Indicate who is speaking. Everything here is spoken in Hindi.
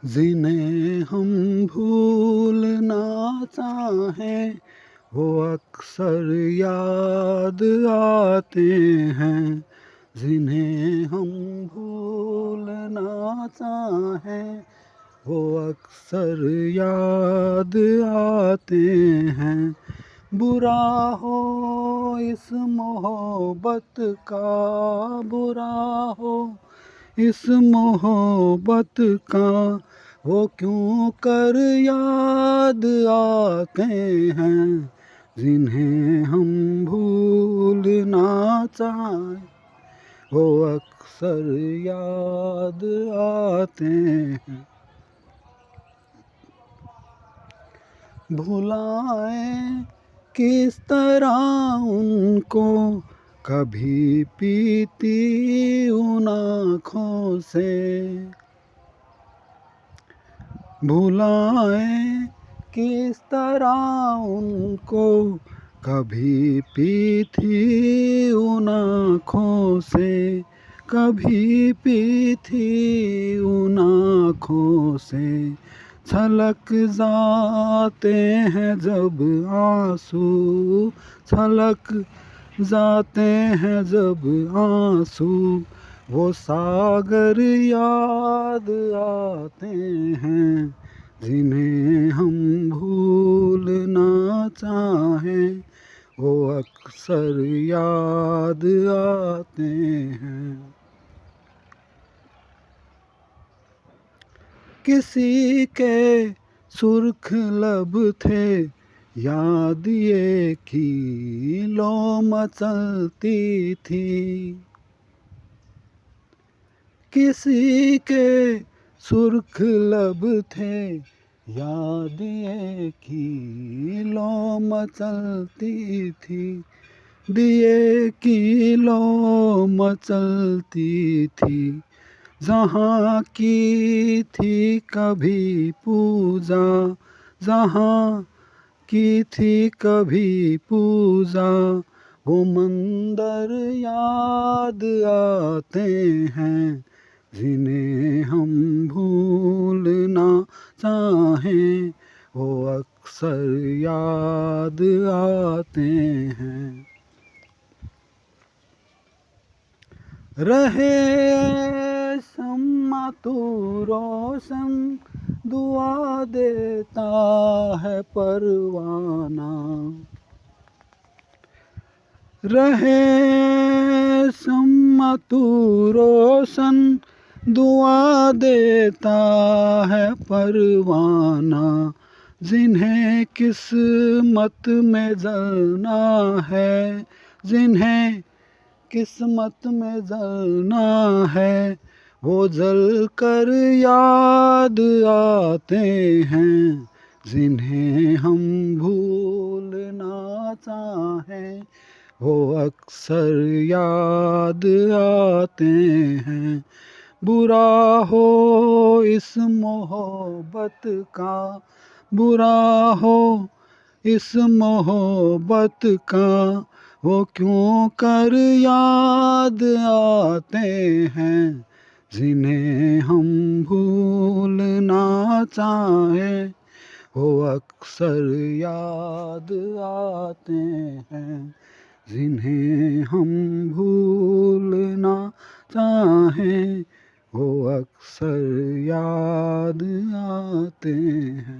Speaker 1: जिन्हें हम भूलना चाहें वो अक्सर याद आते हैं। जिन्हें हम भूलना चाहें वो अक्सर याद आते हैं। बुरा हो इस मोहब्बत का, बुरा हो इस मोहब्बत का, वो क्यों कर याद आते हैं। जिन्हें हम भूलना चाहें वो अक्सर याद आते हैं। भुलाएं किस तरह उनको, कभी पीती उन आँखों से। भुलाएं किस तरह उनको, कभी पीती उन आँखों से। कभी पीती उन आँखों से। छलक जाते हैं जब आंसू, छलक जाते हैं जब आंसू, वो सागर याद आते हैं। जिन्हें हम भूलना चाहें वो अक्सर याद आते हैं। किसी के सुर्ख लब थे, याद ये की लो मचलती थी। किसी के सुर्ख लब थे, याद ये की लो मचलती थी। दिए की लो मचलती थी। जहाँ की थी कभी पूजा, जहाँ की थी कभी पूजा, वो मंदिर याद आते हैं। जिन्हें हम भूलना चाहें वो अक्सर याद आते हैं। रहे शम्मा तू रोशन, दुआ देता है परवाना। रहे शम्मा तू रोशन, दुआ देता है परवाना। जिन्हें किस्मत में जलना है, जिन्हें किस्मत में जलना है, वो जल कर याद आते हैं। जिन्हें हम भूलना चाहें वो अक्सर याद आते हैं। बुरा हो इस मोहब्बत का, बुरा हो इस मोहब्बत का, वो क्यों कर याद आते हैं। जिन्हें हम भूलना चाहें वो अक्सर याद आते हैं। जिन्हें हम भूलना चाहें वो अक्सर याद आते हैं।